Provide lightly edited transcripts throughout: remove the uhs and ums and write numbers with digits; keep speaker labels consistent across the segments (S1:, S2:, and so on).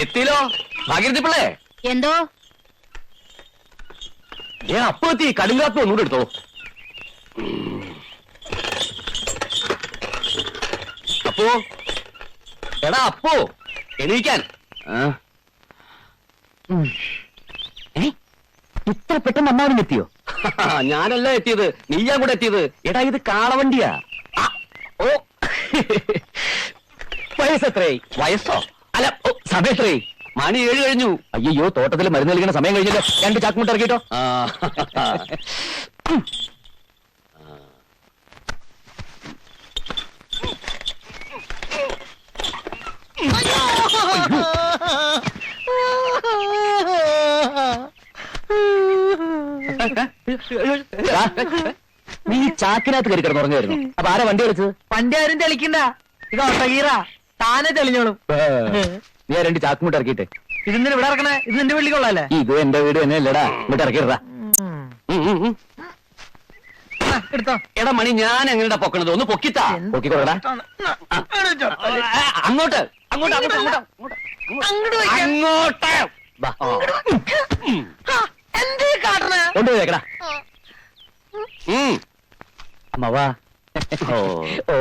S1: എത്തിയില്ലോ ഭാഗ്യത്തി പിള്ളേ.
S2: എന്തോ
S1: അപ്പൊ എത്തി. കടുങ്കാപ്പി ഒന്നുകൂടെ എടുത്തോ. അപ്പോ എടാ അപ്പോ എണീക്കാൻ.
S3: ഇത്ര പെട്ടെന്ന് അമ്മാവനും എത്തിയോ?
S1: ഞാനല്ല എത്തിയത്, നീയാ കൂടെ എത്തിയത്. എടാ ഇത് കാളവണ്ടിയാ. ഓ
S3: വയസ്സെത്രേ?
S1: വയസ്സോ? അല്ല സമയം എത്രേ? മണി 7 കഴിഞ്ഞു.
S3: അയ്യോ, തോട്ടത്തിൽ മരുന്ന് കളിക്കുന്ന സമയം കഴിഞ്ഞല്ലോ. 2 ചാക്കുമുട്ട ഇറക്കിട്ടോ. നീ ചാക്കിനകത്ത് കയറി കിടന്നുറങ്ങായിരുന്നു. അപ്പൊ ആരാ വണ്ടി കളിച്ചത്?
S4: വണ്ടി ആരും തെളിക്കണ്ട, ഇത് ഒട്ടകീറ താനെ തെളിഞ്ഞോളും.
S3: നീ 2 ചാക്കുമുട്ട ഇറക്കിട്ടെ.
S4: ഇതിന് ഇവിടെ ഇറക്കണേ, ഇത് നിന്റെ വെള്ളിക്കൊള്ളാല്ലേ?
S3: ഇത് എന്റെ വീട് തന്നെ അല്ലടാ. ഇങ്ങോട്ട് ഇറക്കിടാ.
S4: എടുത്തോ.
S1: എടാ മണി, ഞാൻ എങ്ങനെയാ പൊക്കണത്? ഒന്ന് പൊക്കിത്താ.
S3: പൊക്കിക്കൊള്ളടാ.
S1: അങ്ങോട്ട് അങ്ങോട്ട് അങ്ങോട്ട് അങ്ങോട്ട്.
S4: എന്തീ കാട്ടണേ?
S3: കൊണ്ടുപോയേക്കടാ. അമ്മവാ. ഓ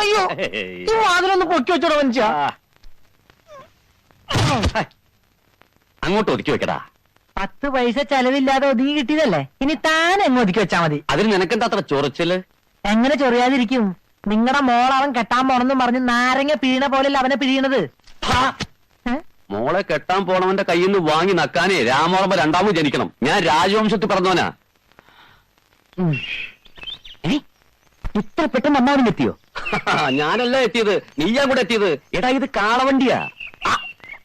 S4: അയ്യോ, ഈ വാതിലൊന്ന് പൊക്കി വെച്ചോടോ മനുഷ്യ.
S1: അങ്ങോട്ട് ഒതുക്കി വെക്കടാ.
S4: 10 പൈസ ചെലവില്ലാതെ ഒതുങ്ങി കിട്ടിയതല്ലേ, ഇനി താൻ എങ്ങ് ഒതുക്കി വെച്ചാ മതി.
S1: അതിന് നിനക്കെന്താ അത്ര ചൊറിച്ചില്?
S4: എങ്ങനെ ചൊറിയാതിരിക്കും? നിങ്ങളുടെ മോൾ അവൻ കെട്ടാൻ പോണെന്നും പറഞ്ഞ് നാരങ്ങ പിഴീണ പോലെ അവനെ പിഴിയണത്.
S1: മോളെ കെട്ടാൻ പോണവന്റെ കയ്യിൽ നിന്ന് വാങ്ങി നക്കാനേ രാമവർമ്മ 2ാമത് ജനിക്കണം. ഞാൻ രാജവംശത്തിൽ പറഞ്ഞവനാ.
S3: ഇത്ര പെട്ടെന്ന് അമ്മാവനും എത്തിയോ?
S1: ഞാനല്ല എത്തിയത്, നീയാ കൂടെ എത്തിയത്.
S3: എടാ ഇത് കാളവണ്ടിയാ.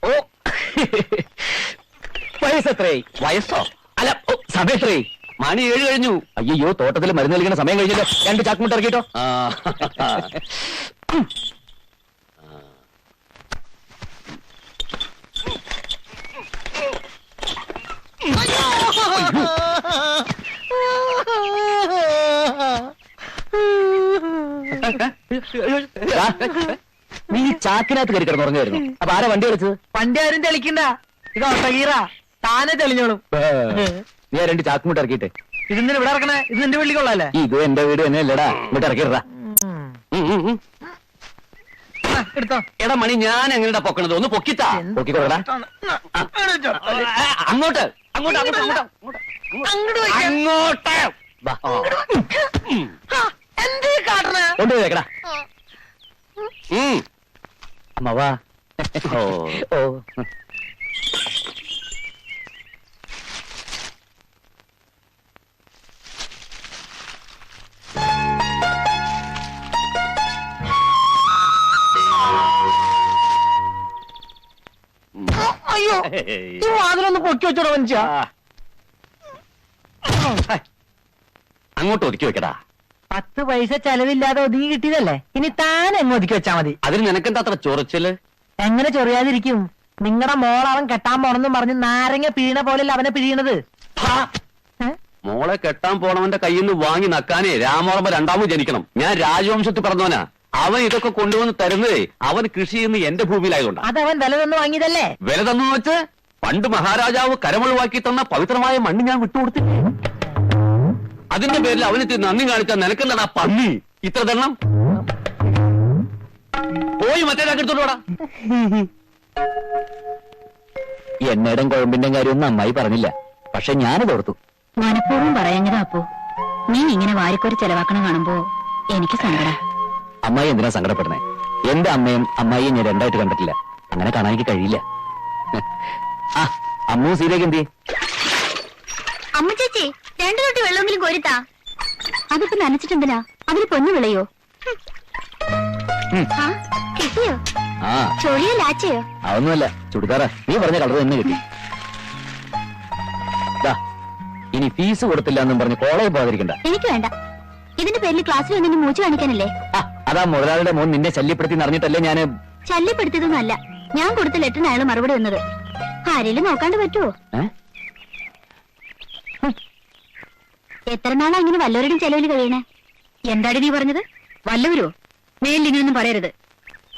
S1: ഓ
S3: വയസ്സെത്രേ?
S1: വയസ്സോ?
S3: അല്ല സമയം എത്രേ?
S1: മണി 7 കഴിഞ്ഞു.
S3: അയ്യോ, തോട്ടത്തിൽ മരുന്ന് കളിക്കുന്ന സമയം കഴിഞ്ഞല്ലോ. 2 ചാക്കുമുട്ട ഇറക്കിട്ടോ. നീ ചാക്കിനകത്ത് കയറി കിടന്നുറങ്ങായിരുന്നു. അപ്പൊ ആരാ വണ്ടി കളിച്ചത്?
S4: വണ്ടി ആരും തെളിക്കണ്ട, ഇത് ഒട്ടകീറ താനെ തെളിഞ്ഞോളും.
S3: നീ 2 ചാക്കുമുട്ട ഇറക്കിട്ടെ.
S4: ഇതിന് ഇവിടെ ഇറക്കണേ, ഇത് നിന്റെ വെള്ളിക്കൊള്ളാല്ലേ?
S3: ഇത് എന്റെ വീട് തന്നെ അല്ലടാ. ഇങ്ങോട്ട് ഇറക്കിടാ.
S4: എടുത്തോ.
S1: എടാ മണി, ഞാൻ എങ്ങനെയാ പൊക്കണത്? ഒന്ന് പൊക്കിത്താ.
S3: പൊക്കിക്കൊള്ളടാ.
S1: അങ്ങോട്ട് അങ്ങോട്ട് അങ്ങോട്ട് അങ്ങോട്ട്.
S4: എന്തീ കാട്ടണേ?
S3: കൊണ്ടുപോയേക്കടാ. അമ്മവാ. ഓ
S4: അയ്യോ, ഈ വാതിലൊന്ന് പൊക്കി വെച്ചോടോ മനുഷ്യ.
S1: അങ്ങോട്ട് ഒതുക്കി വെക്കടാ.
S4: 10 പൈസ ചെലവില്ലാതെ ഒതുങ്ങി കിട്ടിയതല്ലേ, ഇനി താൻ എങ്ങ് ഒതുക്കി വെച്ചാ മതി.
S1: അതിന് നിനക്കെന്താ അത്ര ചൊറിച്ചില്?
S4: എങ്ങനെ ചൊറിയാതിരിക്കും? നിങ്ങളുടെ മോൾ അവൻ കെട്ടാൻ പോണെന്നും പറഞ്ഞ് നാരങ്ങ പിഴീണ പോലെ അവനെ പിഴിയണത്.
S1: മോളെ കെട്ടാൻ പോണവന്റെ കയ്യിൽ നിന്ന് വാങ്ങി നക്കാനേ രാമവർമ്മ 2ാമത് ജനിക്കണം. ഞാൻ രാജവംശത്തിൽ പറഞ്ഞവനാ. അവൻ ഇതൊക്കെ കൊണ്ടുവന്ന് തരുന്നതേ അവൻ കൃഷി ചെയ്യുന്ന എന്റെ ഭൂമിയിലായതുകൊണ്ട്.
S4: അതവൻ വില തന്നു വാങ്ങിയതല്ലേ?
S1: വില തന്നു വെച്ച് പണ്ട് മഹാരാജാവ് കരമൊഴിവാക്കി തന്ന പവിത്രമായ മണ്ണ് ഞാൻ വിട്ടുകൊടുത്തില്ല. അതിന്റെ പേരിൽ അവന് നന്ദി കാണിച്ചാൽ നിനക്കെന്താ പന്നി ഇത്ര തരണം? പോയി മറ്റേതാക്കെടുത്തോളൂടാ.
S3: എന്നേടം കുഴമ്പിന്റെ കാര്യമൊന്നും അമ്മായി പറഞ്ഞില്ല. പക്ഷെ ഞാനത് ഓർത്തു.
S2: മനഃപൂർവ്വം പറയുന്നതാ. അപ്പോ നീ ഇങ്ങനെ വാരിക്കോരി ചെലവാക്കണം കാണുമ്പോ എനിക്ക് സങ്കട.
S3: അമ്മായി എന്തിനാ സങ്കടപ്പെടുന്നേ? എന്റെ അമ്മയും അമ്മായിയും ഞാൻ 2ആയിട്ട് കണ്ടിട്ടില്ല. അങ്ങനെ കാണാൻ എനിക്ക് കഴിയില്ല. ആ അമ്മു സീരേക്ക് എന്തി?
S2: അമ്മ ചേച്ചി 2 തൊട്ടി വെള്ളമെങ്കിലും കോരിത്താ. അതിപ്പോ നനച്ചിട്ടെന്തിനാ? അതിന് പൊന്നു വിളയോ? കിട്ടിയോ?
S3: ആ
S2: ചൊറിയോ ലാച്ചയോ?
S3: അതൊന്നുമല്ല, ചുടുകാറ. നീ പറഞ്ഞ കളർ തന്നെ കിട്ടി. ഇനി ഫീസ് കൊടുത്തില്ല എന്നും പറഞ്ഞ് കോളേജ് പോകാതിരിക്കണ്ട.
S2: എനിക്ക് വേണ്ട. ഇതിന്റെ പേരിൽ ക്ലാസ്സിൽ ഒന്നും മൂച്ച് കാണിക്കാനല്ലേ?
S3: അതാ മുതലാളിയുടെ മോൻ നിന്നെ ശല്യപ്പെടുത്തി അറിഞ്ഞിട്ടല്ലേ ഞാന്.
S2: ശല്യപ്പെടുത്തിയതൊന്നും അല്ല, ഞാൻ കൊടുത്ത ലെറ്ററിന് അയാൾ മറുപടി വന്നത്. ആരെങ്കിലും നോക്കാണ്ട് പറ്റുമോ? എത്ര നാളാ ഇങ്ങനെ വല്ലവരുടെയും ചെലവിൽ കഴിയണേ? എന്താടി നീ പറഞ്ഞത്? വല്ലവരോ? മേലിൽ ഇങ്ങനൊന്നും പറയരുത്.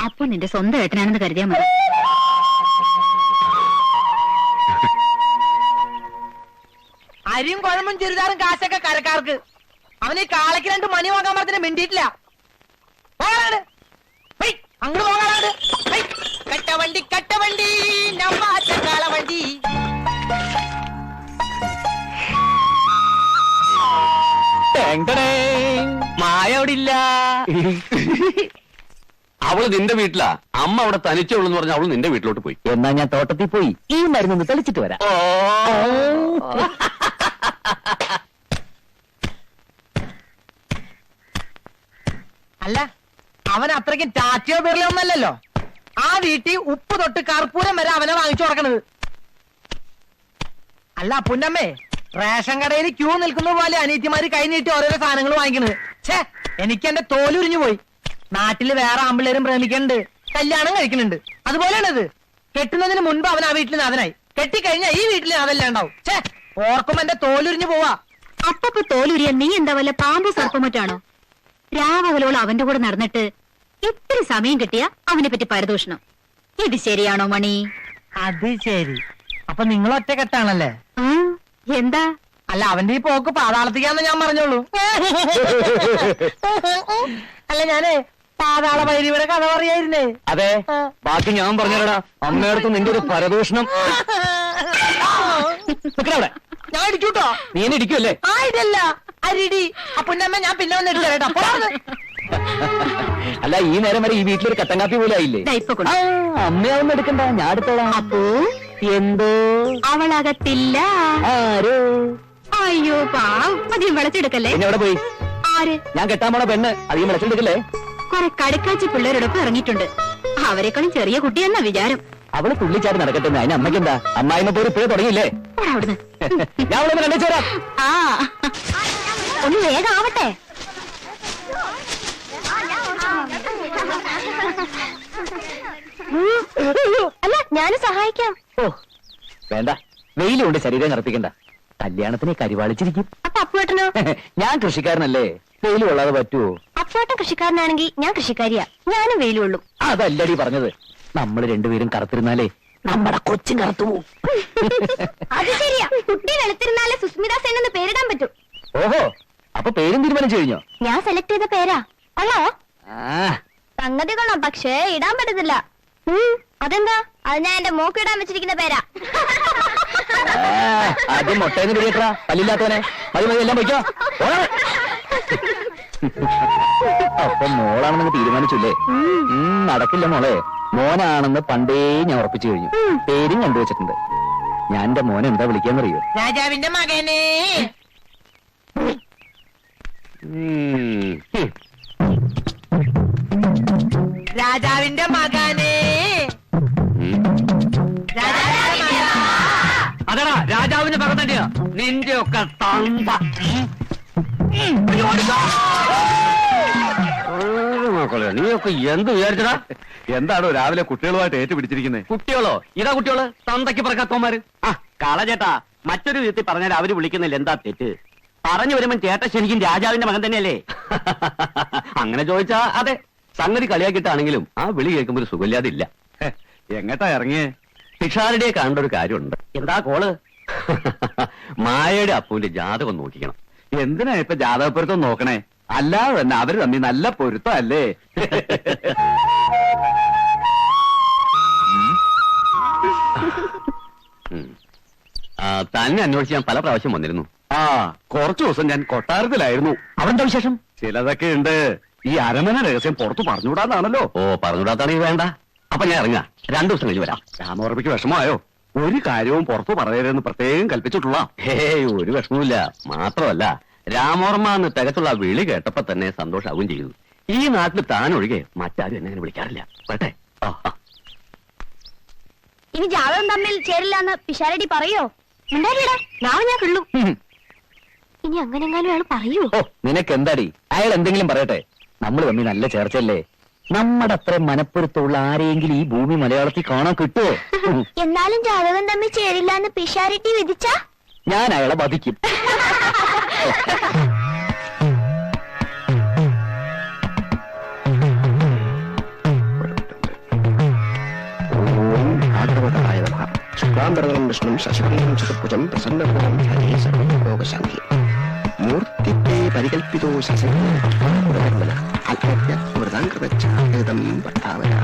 S2: അപ്പൊ നിന്റെ സ്വന്തം ഏട്ടനാണെന്ന് കരുതിയാ മതി.
S4: അരിയും കുഴമ്പും ചുരിദാറും കാശൊക്കെ കരക്കാർക്ക്. അവന് ഈ കാളയ്ക്ക് 2 മണി വാങ്ങാൻ പറഞ്ഞിട്ട് മിണ്ടിയിട്ടില്ല. അങ്ങോട്ട് പോകാനാണ്. കട്ടവണ്ടി കട്ടവണ്ടി നമ്മാറ്റ കാളവണ്ടി.
S3: മായ അവിടെ ഇല്ല.
S1: അവള് നിന്റെ വീട്ടിലാ. അമ്മ അവിടെ തനിച്ചുള്ളൂ എന്ന് പറഞ്ഞ അവള് നിന്റെ വീട്ടിലോട്ട് പോയി.
S3: എന്നാ ഞാൻ തോട്ടത്തിൽ പോയി ഈ മരുന്നൊന്ന് തെളിച്ചിട്ട് വരാം.
S4: അല്ല, അവൻ അത്രയ്ക്കും ടാറ്റയോ ബിർലയോ ഒന്നല്ലല്ലോ. ആ വീട്ടിൽ ഉപ്പ് തൊട്ട് കർപ്പൂരം വരെ അവനെ വാങ്ങിച്ചു കൊടുക്കണത്. അല്ല പുന്നമ്മേ, റേഷൻ കടയിൽ ക്യൂ നിൽക്കുന്ന പോലെ അനീറ്റിമാര് കൈ നീട്ടി ഓരോരോ സാധനങ്ങൾ വാങ്ങിക്കണത്. ഛേ, എനിക്ക് എന്റെ തോലുരിഞ്ഞു പോയി. നാട്ടില് വേറെ ആമ്പിള്ളേരും പ്രേമിക്കുന്നുണ്ട്, കല്യാണം കഴിക്കുന്നുണ്ട്. അതുപോലെയാണ് ഇത്. കെട്ടുന്നതിന് മുൻപ് അവൻ ആ വീട്ടിൽ നാഥനായി, കെട്ടിക്കഴിഞ്ഞാൽ ഈ വീട്ടിൽ നാഥല്ല ഉണ്ടാവും. ഛേ, ഓർക്കുമ്പോ എന്റെ തോലുരിഞ്ഞു പോവാ.
S2: അപ്പൊ തോലുരിയ നീ എന്താ വല്ല പാമ്പ് സർപ്പമറ്റാണോ? രാവകലോളം അവന്റെ കൂടെ നടന്നിട്ട് ഇത്തിരി സമയം കിട്ടിയ അവനെ പറ്റി പരദൂഷണം. ഇത് ശരിയാണോ മണി?
S4: അത് ശരി. അപ്പൊ നിങ്ങൾ ഒറ്റ കെട്ടാണല്ലേ?
S2: എന്താ?
S4: അല്ല, അവന്റെ ഈ പോക്ക് പാതാളത്തിക്കാന്ന് ഞാൻ പറഞ്ഞോളൂ. അല്ല, ഞാനേ പാതാള ഭൈരവിയുടെ കഥ പറയായിരുന്നേ.
S3: അതെ, ബാക്കി ഞാൻ പറഞ്ഞോടാ. അമ്മയടുത്ത് നിന്റെ ഒരു പരദൂഷണം.
S4: ഞാൻ ഇടിക്കൂട്ടോ.
S3: നീ എന്നെ ഇടിക്കുമല്ലേ?
S4: ആ, ഇതല്ല അരിടി. അപ്പുന്നമ്മ ഞാൻ പിന്നെ ഒന്ന് എടുത്തു കേട്ടോ.
S3: അല്ല, ഈ നേരം വരെ ഈ വീട്ടിലൊരു കട്ടൻ കാപ്പി പോലും ആയില്ലേ? അമ്മയാവുന്ന എടുക്കണ്ട, ഞാൻ എടുത്തോളാം.
S2: അപ്പോ
S3: എന്തോ
S2: അവളകത്തില്ല.
S3: ആരോ?
S2: അയ്യോ പാവം, അധികം വിളച്ചെടുക്കല്ലേ.
S3: പിന്നെ എവിടെ പോയി?
S2: ആര്?
S3: ഞാൻ കെട്ടാൻ പോണ പെണ്ണ് അധികം വിളച്ചെടുക്കല്ലേ?
S2: കുറെ കടക്കാച്ചി പിള്ളേരോടൊപ്പം ഇറങ്ങിയിട്ടുണ്ട്. അവരെക്കാളും ചെറിയ കുട്ടിയെന്ന വിചാരം.
S3: അവള് തുള്ളിച്ചാടി നടക്കട്ടെ. അതിന് അമ്മയ്ക്ക് എന്താ? അമ്മായിമ്മ പോയി ഇപ്പോഴേ തുടങ്ങിയില്ലേ?
S2: അവിടുന്ന്
S3: ഞാൻ അവളെ കണ്ടേച്ചേരാം.
S2: ആ, ഒന്ന് വേഗം ആവട്ടെ. അല്ല, ഞാനും സഹായിക്കാം.
S3: ഓ വേണ്ട, വെയിലുകൊണ്ട് ശരീരം കറുപ്പിക്കണ്ട. കല്യാണത്തിന് കരിവാളിച്ചിരിക്കും.
S2: അപ്പൊ അപ്പുവേട്ടനോ?
S3: ഞാൻ കൃഷിക്കാരനല്ലേ, വെയിൽ കൊള്ളാതെ പറ്റുമോ?
S2: അപ്പുവേട്ടൻ കൃഷിക്കാരനാണെങ്കിൽ ഞാൻ കൃഷിക്കാരിയാ. ഞാനും വെയിൽ കൊള്ളും.
S3: അതല്ലടി പറഞ്ഞത്. നമ്മൾ രണ്ടുപേരും കറുത്തിരുന്നാലേ നമ്മുടെ കൊച്ചും കറുത്തു പോവും.
S2: അത് ശരിയാ, കുട്ടി വെളുത്തിരുന്നാലേ സുസ്മിത സെൻ എന്ന് പേരിടാൻ പറ്റൂ.
S3: ഓഹോ, അപ്പൊ പേരും തീരുമാനിച്ചു കഴിഞ്ഞോ?
S2: ഞാൻ സെലക്ട് ചെയ്ത പേരാ. അല്ലോ,
S3: ആ,
S2: സംഗതി കൊള്ളാം, പക്ഷേ ഇടാൻ പറ്റത്തില്ല. അതെന്താ? അത് ഞാൻ എന്റെ മോക്ക് ഇടാൻ വെച്ചിരിക്കുന്ന പേരാ.
S3: ആദ്യം മുട്ടയെന്ന് പിടിയട്ടാ, പല്ലില്ലാത്തവനെ. മതി മതി, എല്ലാം പൊയ്ക്കോ. അപ്പൊ മോളാണെന്ന് തീരുമാനിച്ചില്ലേ? നടക്കില്ല മോളെ. മോനാണെന്ന് പണ്ടേ ഞാൻ ഉറപ്പിച്ചു കഴിഞ്ഞു. പേരും കണ്ടുവച്ചിട്ടുണ്ട്. ഞാൻ എന്റെ മോനെ എന്താ വിളിക്കാന്നറിയോ?
S4: രാജാവിന്റെ മകനെ. രാജാവിന്റെ മകനെ.
S1: അതെടാ, രാജാവിന്റെ മകൻ തന്നെയാ. നിന്റെ ഒക്കെ തന്ത. നീയൊക്കെ എന്ത് വിചാരിച്ചടാ?
S5: എന്താണോ രാവിലെ കുട്ടികളുമായിട്ട് ഏറ്റുപിടിച്ചിരിക്കുന്നത്?
S1: കുട്ടികളോ? ഇതാ കുട്ടികള്, തന്തയ്ക്ക് പറക്കാത്തോമാര്.
S6: ആ കാളചേട്ടാ, മറ്റൊരു വിധത്തിൽ പറഞ്ഞാൽ അവര് വിളിക്കുന്നില്ല, എന്താ തെറ്റ്? പറഞ്ഞു വരുമ്പോ ചേട്ടൻ ശരിക്കും രാജാവിന്റെ മകൻ തന്നെയല്ലേ?
S1: അങ്ങനെ ചോദിച്ചാ അതെ. സംഗതി കളിയാക്കിയിട്ടാണെങ്കിലും ആ വിളി കേൾക്കുമ്പോ ഒരു സുഖമില്ലാതില്ല.
S5: എങ്ങട്ടാ ഇറങ്ങിയേ?
S1: പിഷാരുടെ കാണേണ്ട ഒരു കാര്യമുണ്ട്.
S6: എന്താ കോള്?
S1: മായയുടെ അപ്പുവിന്റെ ജാതകം നോക്കിക്കണം.
S5: എന്തിനാ ഇപ്പൊ ജാതകപ്പൊരുത്തം നോക്കണേ? അല്ലാതെ തന്നെ അവര് തമ്മി നല്ല പൊരുത്തം അല്ലേ?
S1: തന്നെ അന്വേഷിച്ച് ഞാൻ പല പ്രാവശ്യം വന്നിരുന്നു.
S5: ആ, കുറച്ചു ദിവസം ഞാൻ കൊട്ടാരത്തിലായിരുന്നു.
S1: അവന്റെ വിശേഷം?
S5: ചിലതൊക്കെ ഉണ്ട്. ഈ അരമന രഹസ്യം പുറത്തു പറഞ്ഞുകൂടാന്നാണല്ലോ.
S1: ഓ, പറഞ്ഞുകൂടാത്താണെങ്കിൽ വേണ്ട. അപ്പൊ ഞാൻ ഇറങ്ങാം. 2 ദിവസം കഴിഞ്ഞ് വരാം.
S5: രാമവർമ്മയ്ക്ക് വിഷമമായോ? ഒരു കാര്യവും പുറത്തു പറയരുതെന്ന് പ്രത്യേകം കൽപ്പിച്ചിട്ടുള്ള.
S1: ഹേയ്, ഒരു വിഷമവുമില്ല. മാത്രമല്ല, രാമവർമ്മ എന്ന് തികച്ചുള്ള വിളി കേട്ടപ്പോ തന്നെ സന്തോഷാവുകയും ചെയ്തു. ഈ നാട്ടിൽ താനൊഴികെ മറ്റാരും എന്നെ അങ്ങനെ വിളിക്കാറില്ല. വരട്ടെ.
S2: ഇനി ജാതകം തമ്മിൽ ചേരില്ല എന്ന് പിഷാരടി പറയോ? ഉണ്ടായില്ലടാ, നാളെ ഞാൻ കിള്ളു. ഇനി അങ്ങനെങ്ങാനും അയാൾ പറയൂ
S3: ഓ നിനക്ക് എന്താടി അയാൾ എന്തെങ്കിലും പറയട്ടെ നമ്മൾ തമ്മിൽ നല്ല ചേർച്ചല്ലേ. നമ്മുടെ അത്ര മനപ്പൊരുത്തമുള്ള ആരെയെങ്കിലും ഈ ഭൂമി മലയാളത്തിൽ കാണാൻ കിട്ടുമോ?
S2: എന്നാലും ജാതകം തമ്മിൽ ചേരില്ല എന്ന് പിഷാരിറ്റി വിധിച്ചാ
S3: ഞാൻ അയാളെ വധിക്കും.
S7: ശുക്ലാംബരതം വിഷ്ണു ശശികണ്ഠം ചതുർഭുജം പ്രസന്നഭുജം സർവോപശാന്തി മൂർത്തിത്തെ പരികൽപ്പിതോ ശശി ആത്മഹ്യ വൃതാംകൃതം പട്ടാവരാ